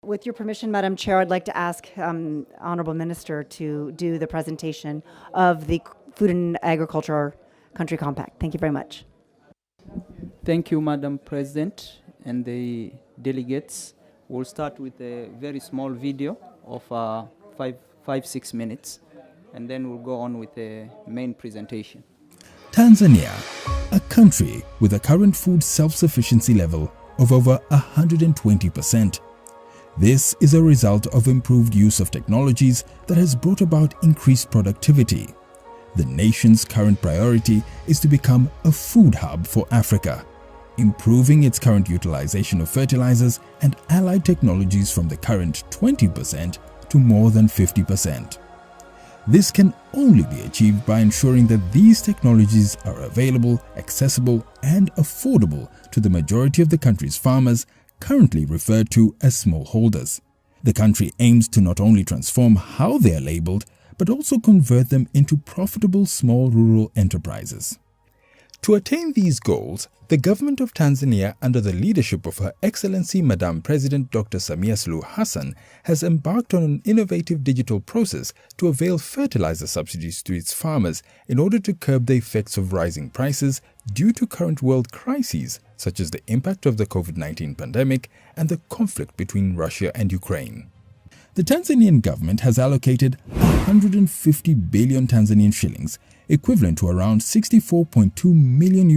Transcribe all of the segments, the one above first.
With your permission, Madam Chair, I'd like to ask Honorable Minister to do the presentation of the Food and Agriculture Country Compact. Thank you very much. Thank you, Madam President and the delegates. We'll start with a very small video of 5-6 minutes, and then we'll go on with the main presentation. Tanzania, a country with a current food self-sufficiency level of over 120%. This is a result of improved use of technologies that has brought about increased productivity. The nation's current priority is to become a food hub for Africa, improving its current utilization of fertilizers and allied technologies from the current 20% to more than 50%. This can only be achieved by ensuring that these technologies are available, accessible, and affordable to the majority of the country's farmers, currently referred to as smallholders. The country aims to not only transform how they are labeled, but also convert them into profitable small rural enterprises. To attain these goals, the government of Tanzania, under the leadership of Her Excellency Madam President Dr. Samia Suluhu Hassan, has embarked on an innovative digital process to avail fertilizer subsidies to its farmers in order to curb the effects of rising prices due to current world crises such as the impact of the COVID-19 pandemic and the conflict between Russia and Ukraine. The Tanzanian government has allocated 150 billion Tanzanian shillings, equivalent to around $64.2 million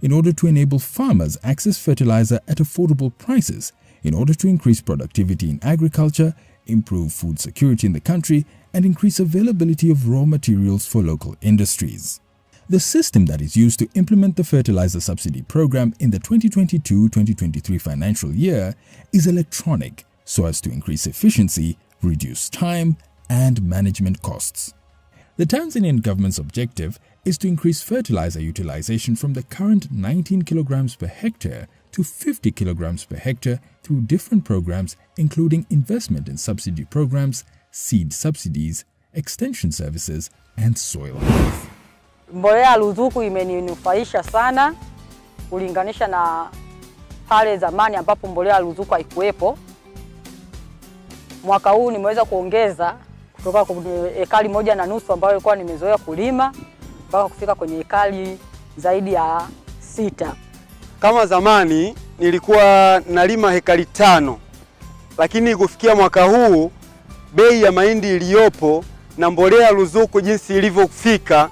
in order to enable farmers access fertilizer at affordable prices in order to increase productivity in agriculture, improve food security in the country, and increase availability of raw materials for local industries. The system that is used to implement the fertilizer subsidy program in the 2022-2023 financial year is electronic, so as to increase efficiency, reduce time, and management costs. The Tanzanian government's objective is to increase fertilizer utilization from the current 19 kilograms per hectare to 50 kilograms per hectare through different programs, including investment in subsidy programs, seed subsidies, extension services, and soil health. Mbolea ruzuku imeninufaisha sana kulinganisha na pale zamani ambapo mbolea ruzuku haikuwepo. Mwaka huu nimeweza kuongeza kutoka kwenye ekari 1.5 ambayo ilikuwa nimezoea kulima mpaka kufika kwenye ekari zaidi ya 6. Kama zamani nilikuwa nalima hekari 5, lakini kufikia mwaka huu bei ya mahindi iliyopo na mbolea ruzuku jinsi ilivyofika,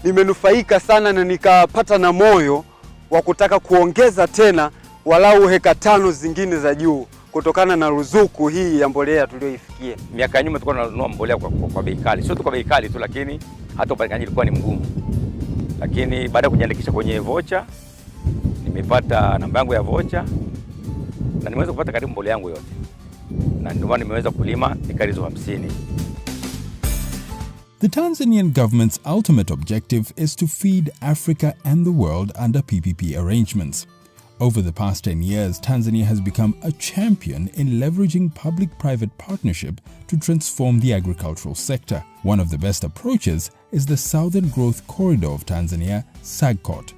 nimenufaika sana na nikapata na moyo wa kutaka kuongeza tena walau heka 5 zingine za juu kutokana na ruzuku hii ya mbolea tuliyoifikia. Miaka ya nyuma tulikuwa tunanunua mbolea kwa bei kali. Sio tu kwa bei kali tu, lakini hata upatikanaji ulikuwa ni mgumu. Lakini baada ya kujiandikisha kwenye vocha, nimepata namba yangu ya vocha na nimeweza kupata karibu mbolea yangu yote. Na ndio maana nimeweza kulima ekari 50. The Tanzanian government's ultimate objective is to feed Africa and the world under PPP arrangements. Over the past 10 years, Tanzania has become a champion in leveraging public-private partnership to transform the agricultural sector. One of the best approaches is the Southern Growth Corridor of Tanzania, SAGCOT.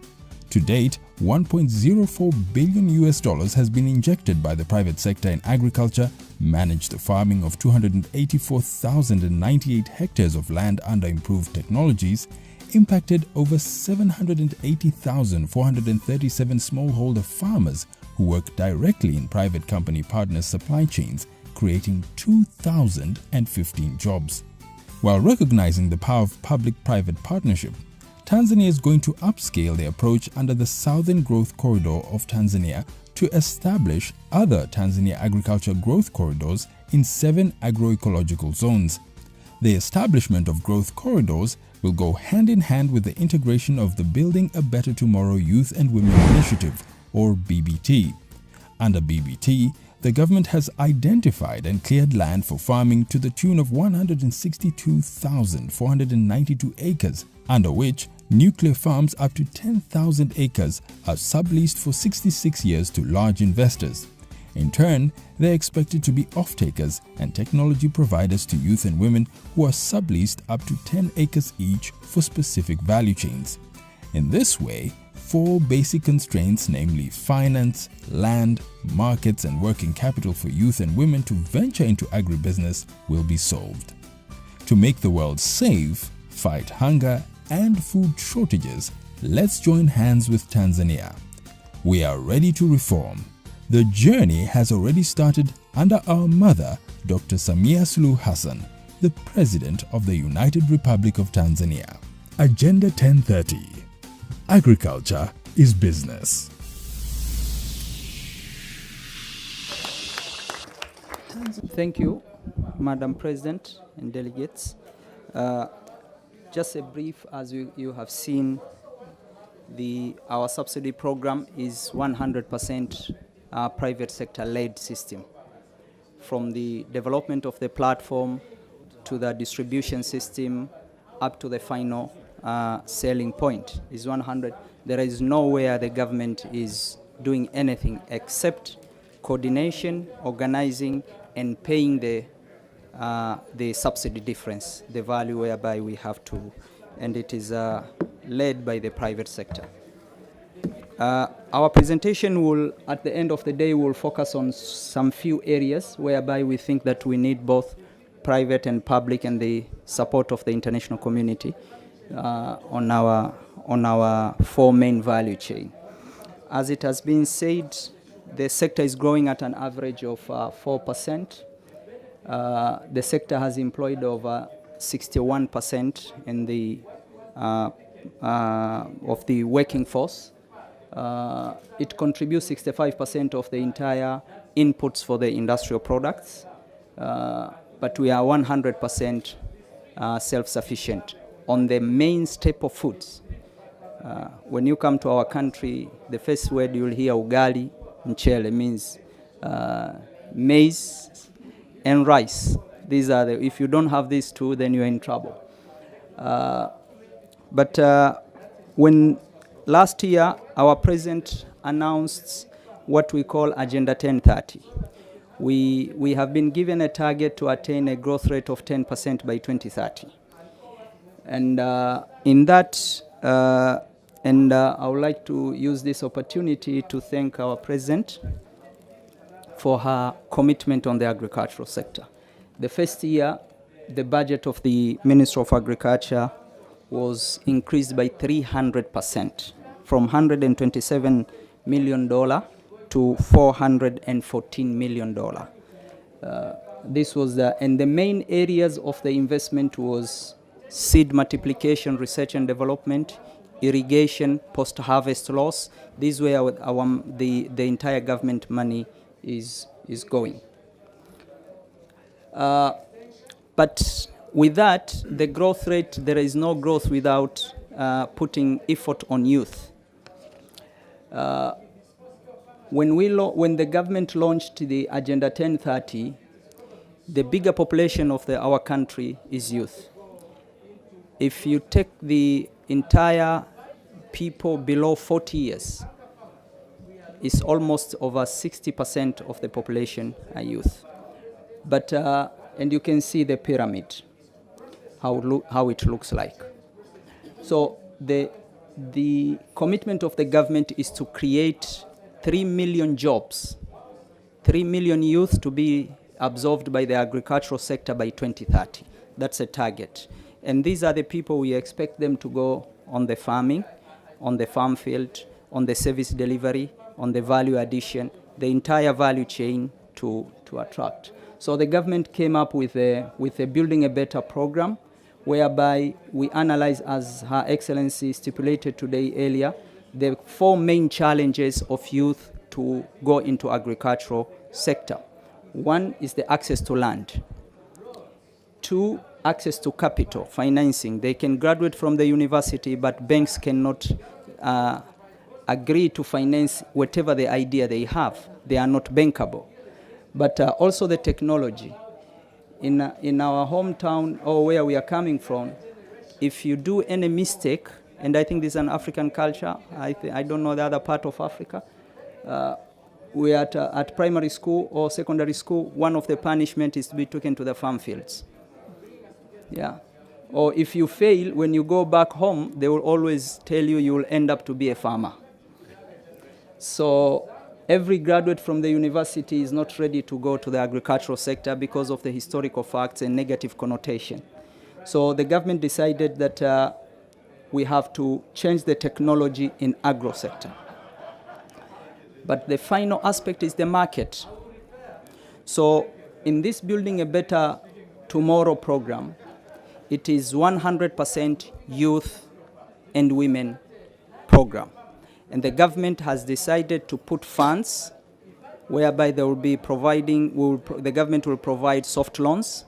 To date, $1.04 billion has been injected by the private sector in agriculture, managed the farming of 284,098 hectares of land under improved technologies, impacted over 780,437 smallholder farmers who work directly in private company partners' supply chains, creating 2,015 jobs. While recognizing the power of public-private partnership, Tanzania is going to upscale the approach under the Southern Growth Corridor of Tanzania to establish other Tanzania agriculture growth corridors in 7 agroecological zones. The establishment of growth corridors will go hand in hand with the integration of the Building a Better Tomorrow Youth and Women Initiative, or BBT. Under BBT, the government has identified and cleared land for farming to the tune of 162,492 acres, under which nuclear farms up to 10,000 acres are subleased for 66 years to large investors. In turn, they are expected to be off-takers and technology providers to youth and women who are subleased up to 10 acres each for specific value chains. In this way, 4 basic constraints, namely finance, land, markets, and working capital for youth and women to venture into agribusiness, will be solved. To make the world safe, fight hunger and food shortages, let's join hands with Tanzania. We are ready to reform. The journey has already started under our mother, Dr. Samia Suluhu Hassan, the President of the United Republic of Tanzania. Agenda 1030. Agriculture is business. Thank you, Madam President and delegates. Just a brief, as you have seen, our subsidy program is 100% private sector-led system. From the development of the platform to the distribution system up to the final selling point is 100. There is nowhere the government is doing anything except coordination, organizing, and paying the subsidy difference, the value whereby we have to, and it is led by the private sector. Our presentation will, at the end of the day, will focus on some few areas whereby we think that we need both private and public and the support of the international community on our 4 main value chain. As it has been said, the sector is growing at an average of 4%. The sector has employed over 61% in of the working force. It contributes 65% of the entire inputs for the industrial products, but we are 100% self-sufficient on the main staple foods. When you come to our country, the first word you'll hear, ugali, mchele, means maize and rice. These are if you don't have these two, then you're in trouble. But when last year our president announced what we call Agenda 1030, we have been given a target to attain a growth rate of 10% by 2030. And in that, I would like to use this opportunity to thank our president for her commitment on the agricultural sector. The first year, the budget of the Ministry of Agriculture was increased by 300%, from $127 million to $414 million. This was and the main areas of the investment was seed multiplication, research and development, irrigation, post-harvest loss. These were the entire government money is going. But with that, the growth rate, there is no growth without putting effort on youth. When the government launched the Agenda 1030, the bigger population of our country is youth. If you take the entire people below 40 years, it's almost over 60% of the population are youth. But, and you can see the pyramid, how it looks like. So the commitment of the government is to create 3 million jobs, 3 million youth to be absorbed by the agricultural sector by 2030. That's a target. And these are the people we expect them to go on the farming, on the farm field, on the service delivery, on the value addition, the entire value chain to attract. So the government came up with a Building a Better program, whereby we analyze, as Her Excellency stipulated today earlier, the 4 main challenges of youth to go into agricultural sector. 1 is the access to land. 2, access to capital, financing. They can graduate from the university, but banks cannot agree to finance whatever the idea they have. They are not bankable. But also the technology. In our hometown, or where we are coming from, if you do any mistake, and I think this is an African culture, I don't know the other part of Africa, we are at primary school or secondary school, one of the punishment is to be taken to the farm fields. Yeah. Or if you fail, when you go back home, they will always tell you will end up to be a farmer. So every graduate from the university is not ready to go to the agricultural sector because of the historical facts and negative connotation. So the government decided that we have to change the technology in agro sector. But the final aspect is the market. So in this Building a Better Tomorrow program, it is 100% youth and women program. And the government has decided to put funds whereby they will be providing, the government will provide soft loans,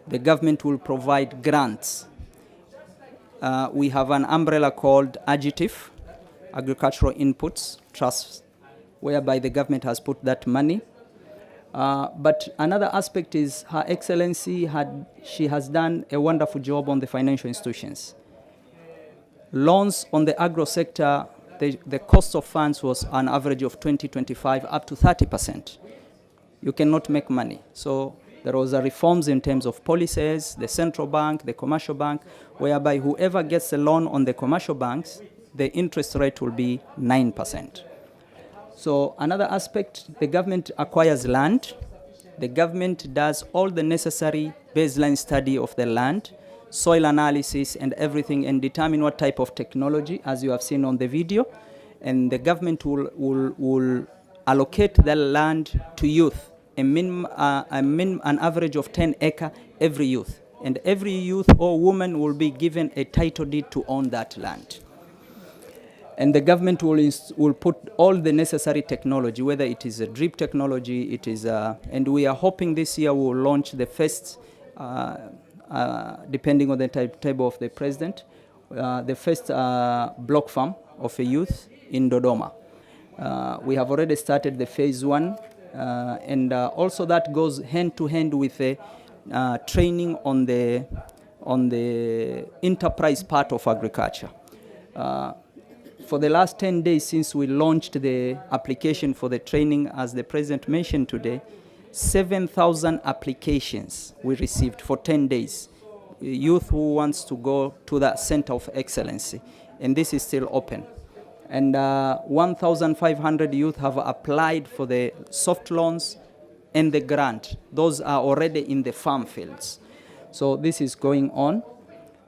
the government will provide grants. We have an umbrella called AGITIF, Agricultural Inputs Trust, whereby the government has put that money. But another aspect is Her Excellency she has done a wonderful job on the financial institutions. Loans on the agro sector, the cost of funds was an average of 20, 25, up to 30%. You cannot make money. So there was a reforms in terms of policies, the central bank, the commercial bank, whereby whoever gets a loan on the commercial banks, the interest rate will be 9%. So another aspect, the government acquires land. The government does all the necessary baseline study of the land, soil analysis and everything, and determine what type of technology, as you have seen on the video. And the government will allocate the land to youth, an average of 10 acres every youth. And every youth or woman will be given a title deed to own that land. And the government will put all the necessary technology, whether it is a drip technology, and we are hoping this year we will launch the first, depending on the timetable of the president, the first block farm of a youth in Dodoma. We have already started the phase 1, and also that goes hand to hand with a training on the enterprise part of agriculture. For the last 10 days since we launched the application for the training, as the president mentioned today, 7,000 applications we received for 10 days. Youth who wants to go to that center of excellency, and this is still open. And 1,500 youth have applied for the soft loans and the grant. Those are already in the farm fields. So this is going on.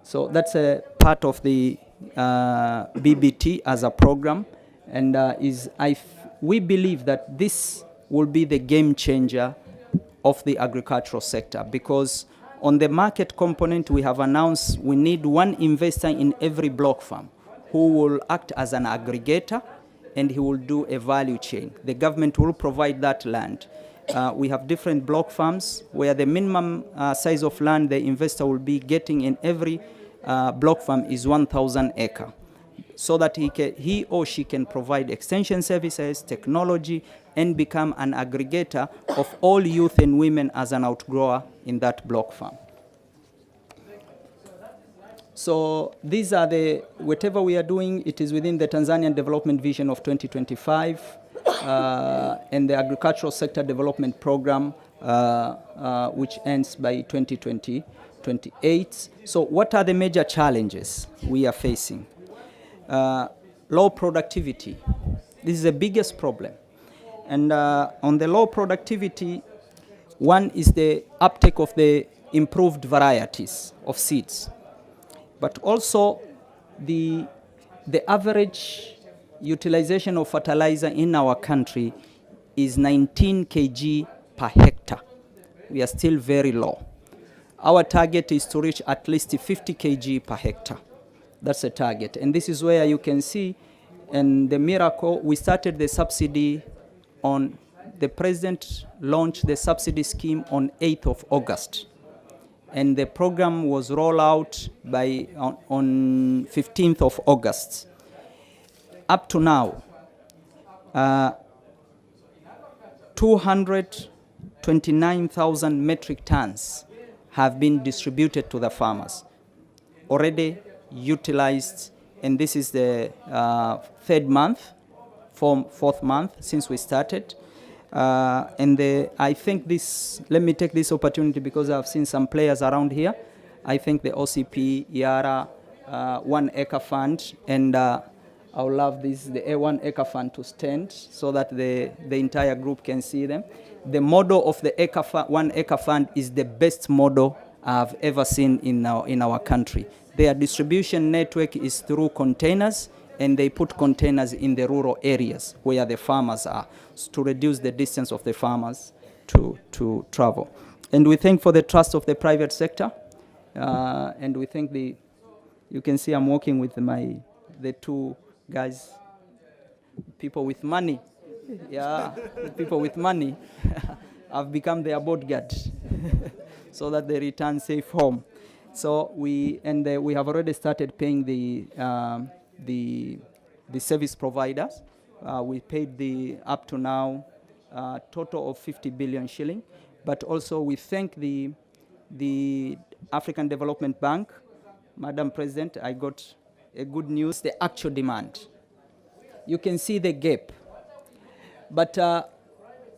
So that's a part of the BBT as a program, and we believe that this will be the game changer of the agricultural sector, because on the market component we have announced we need one investor in every block farm who will act as an aggregator, and he will do a value chain. The government will provide that land. We have different block farms where the minimum size of land the investor will be getting in every block farm is 1,000 acres, so that he or she can provide extension services, technology, and become an aggregator of all youth and women as an outgrower in that block farm. So these are whatever we are doing, it is within the Tanzanian Development Vision of 2025 and the Agricultural Sector Development Program, which ends by 2028. So what are the major challenges we are facing? Low productivity. This is the biggest problem. And on the low productivity, one is the uptake of the improved varieties of seeds. But also the average utilization of fertilizer in our country is 19 kg per hectare. We are still very low. Our target is to reach at least 50 kg per hectare. That's a target. And this is where you can see, and the miracle, we started the subsidy the president launched the subsidy scheme on 8th of August. And the program was rolled out on 15th of August. Up to now, 229,000 metric tons have been distributed to the farmers, already utilized, and this is the fourth month since we started. I think let me take this opportunity because I've seen some players around here. I think the OCP, IARA, 1 Acre Fund, and I would love this, the A1 Acre Fund to stand so that the entire group can see them. The model of the One Acre Fund is the best model I've ever seen in our country. Their distribution network is through containers, and they put containers in the rural areas where the farmers are to reduce the distance of the farmers to travel. And we thank for the trust of the private sector, and we thank you can see I'm working with the two guys, people with money. Yeah, people with money. I've become their bodyguard so that they return safe home. So we have already started paying the service providers. We paid up to now total of 50 billion shilling. But also we thank the African Development Bank. Madam President, I got a good news, the actual demand. You can see the gap. But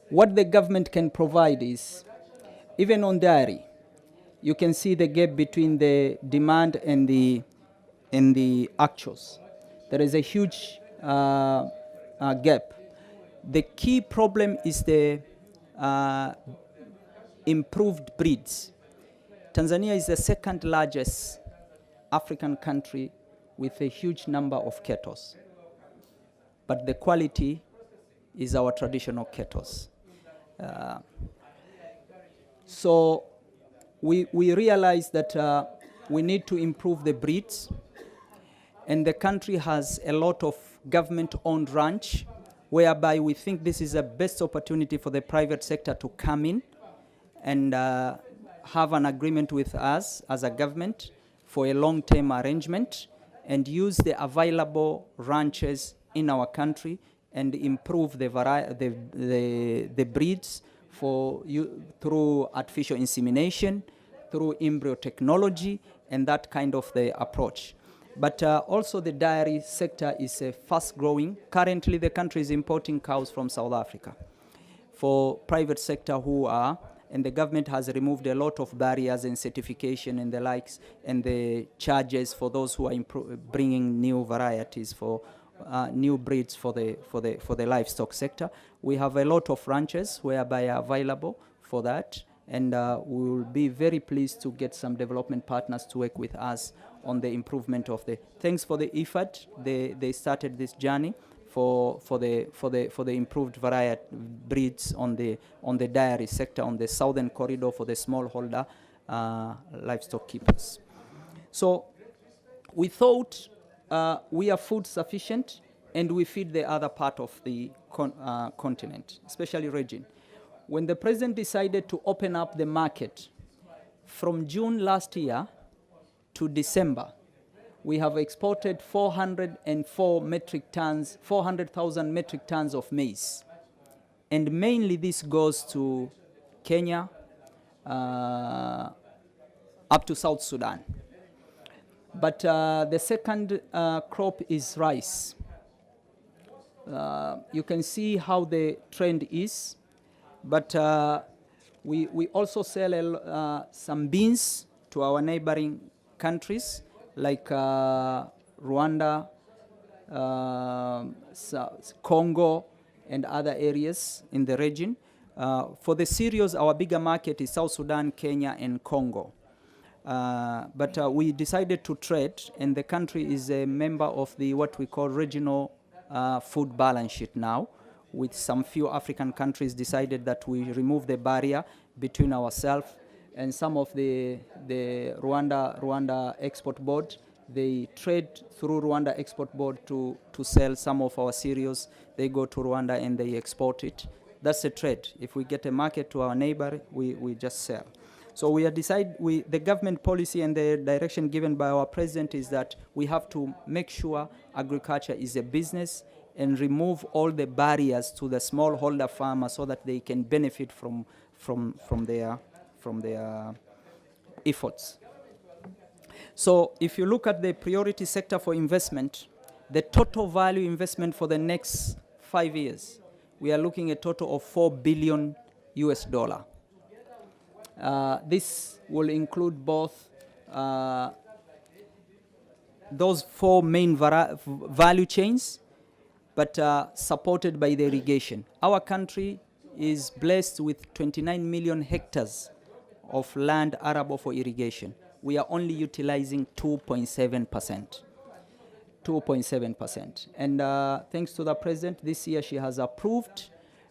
what the government can provide is, even on dairy, you can see the gap between the demand and the actuals. There is a huge gap. The key problem is the improved breeds. Tanzania is the second largest African country with a huge number of cattle. But the quality is our traditional cattle. So we realize that we need to improve the breeds, and the country has a lot of government-owned ranch, whereby we think this is the best opportunity for the private sector to come in and have an agreement with us as a government for a long-term arrangement and use the available ranches in our country and improve the breeds through artificial insemination, through embryo technology, and that kind of the approach. But also the dairy sector is fast growing. Currently, the country is importing cows from South Africa for private sector and the government has removed a lot of barriers and certification and the likes, and the charges for those who are bringing new varieties for new breeds for the livestock sector. We have a lot of ranches whereby are available for that, and we will be very pleased to get some development partners to work with us on the improvement of thanks for the effort. They started this journey for the improved variety breeds on the dairy sector on the southern corridor for the smallholder livestock keepers. So we thought we are food sufficient and we feed the other part of the continent, especially region. When the president decided to open up the market from June last year to December, we have exported 400,000 metric tons of maize. And mainly this goes to Kenya, up to South Sudan. But the second crop is rice. You can see how the trend is. But we also sell some beans to our neighboring countries like Rwanda, Congo, and other areas in the region. For the cereals, our bigger market is South Sudan, Kenya, and Congo. But we decided to trade, and the country is a member of what we call regional food balance sheet now, with some few African countries decided that we remove the barrier between ourselves and some of the Rwanda Export Board. They trade through Rwanda Export Board to sell some of our cereals. They go to Rwanda and they export it. That's a trade. If we get a market to our neighbor, we just sell. So the government policy and the direction given by our president is that we have to make sure agriculture is a business and remove all the barriers to the smallholder farmer so that they can benefit from their efforts. So if you look at the priority sector for investment, the total value investment for the next 5 years, we are looking at a total of $4 billion. This will include both those four main value chains, but supported by the irrigation. Our country is blessed with 29 million hectares of land arable for irrigation. We are only utilizing 2.7%. 2.7%. And thanks to the President, this year she has approved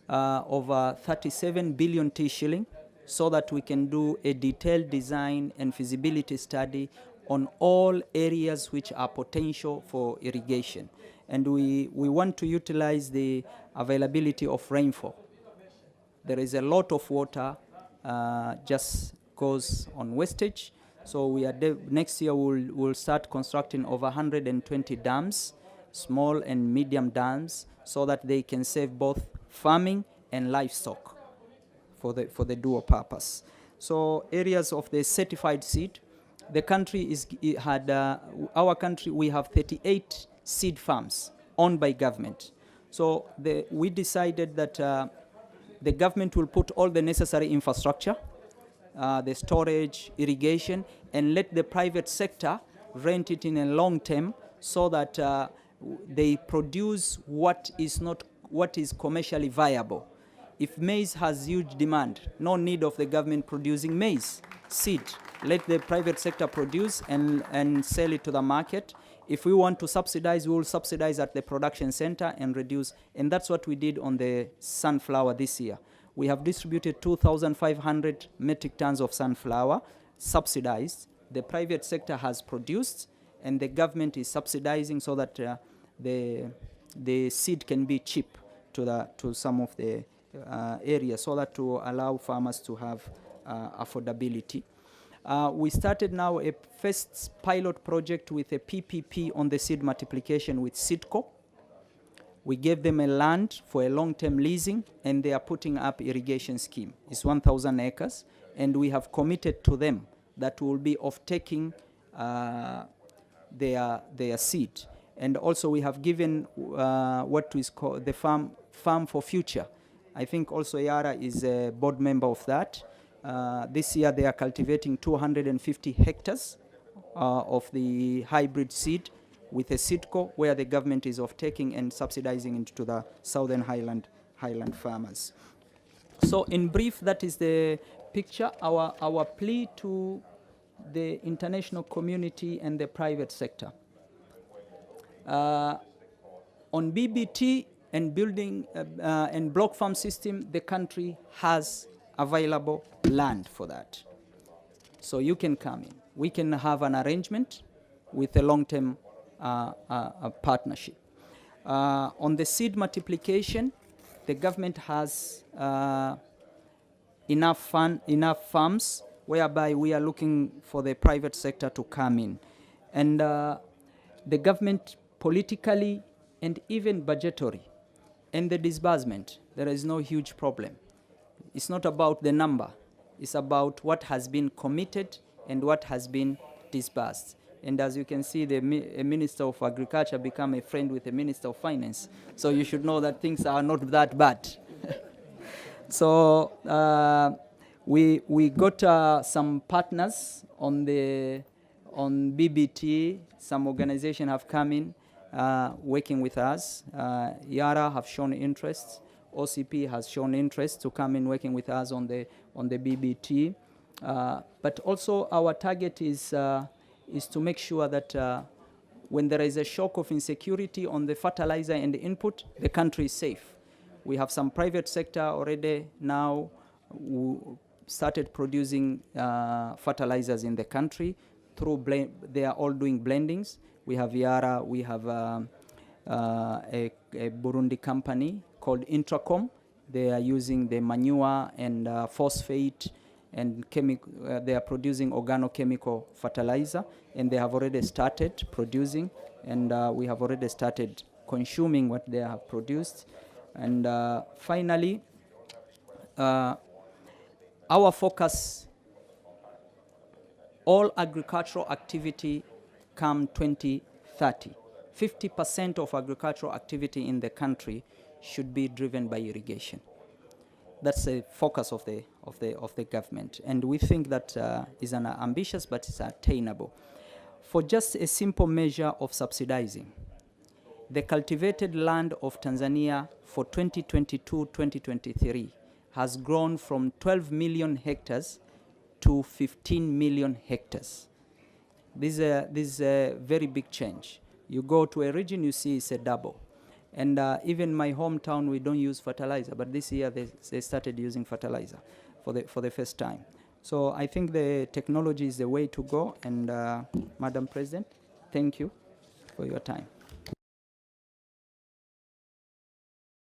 over 37 billion shilling so that we can do a detailed design and feasibility study on all areas which are potential for irrigation. And we want to utilize the availability of rainfall. There is a lot of water just goes on wastage. So we are next year we'll start constructing over 120 dams, small and medium dams, so that they can save both farming and livestock for the dual purpose. So areas of the certified seed, the country our country, we have 38 seed farms owned by government. So we decided that the government will put all the necessary infrastructure, the storage, irrigation, and let the private sector rent it in a long term so that they produce what is commercially viable. If maize has huge demand, no need of the government producing maize seed. Let the private sector produce and sell it to the market. If we want to subsidize, we will subsidize at the production center and reduce. And that's what we did on the sunflower this year. We have distributed 2,500 metric tons of sunflower, subsidized. The private sector has produced, and the government is subsidizing so that the seed can be cheap to some of the areas, so that to allow farmers to have affordability. We started now a first pilot project with a PPP on the seed multiplication with Seedco. We gave them a land for a long-term leasing, and they are putting up irrigation scheme. It's 1,000 acres, and we have committed to them that will be off-taking their seed. And also we have given what is called the Farm for Future. I think also Yara is a board member of that. This year they are cultivating 250 hectares of the hybrid seed with a Seedco, where the government is off-taking and subsidizing into the Southern Highland farmers. So in brief, that is the picture. Our plea to the international community and the private sector. On BBT and building and block farm system, the country has available land for that. So you can come in. We can have an arrangement with a long-term partnership. On the seed multiplication, the government has enough farms whereby we are looking for the private sector to come in. And the government politically and even budgetary and the disbursement, there is no huge problem. It's not about the number. It's about what has been committed and what has been disbursed. And as you can see, the Minister of Agriculture become a friend with the Minister of Finance. So you should know that things are not that bad. So we got some partners on BBT. Some organizations have come in working with us. Yara have shown interest. OCP has shown interest to come in working with us on the BBT. But also our target is to make sure that when there is a shock of insecurity on the fertilizer and the input, the country is safe. We have some private sector already now who started producing fertilizers in the country through they are all doing blendings. We have Yara, we have a Burundi company called Intracom. They are using the manure and phosphate and they are producing organochemical fertilizer, and they have already started producing, and we have already started consuming what they have produced. And finally, our focus, all agricultural activity come 2030. 50% of agricultural activity in the country should be driven by irrigation. That's the focus of the government, and we think that is an ambitious but it's attainable. for just a simple measure of subsidizing, the cultivated land of Tanzania for 2022-2023 has grown from 12 million hectares to 15 million hectares. This is a very big change. You go to a region, you see it's a double. And even my hometown, we don't use fertilizer, but this year they started using fertilizer for the first time. So I think the technology is the way to go. And Madam President, thank you for your time.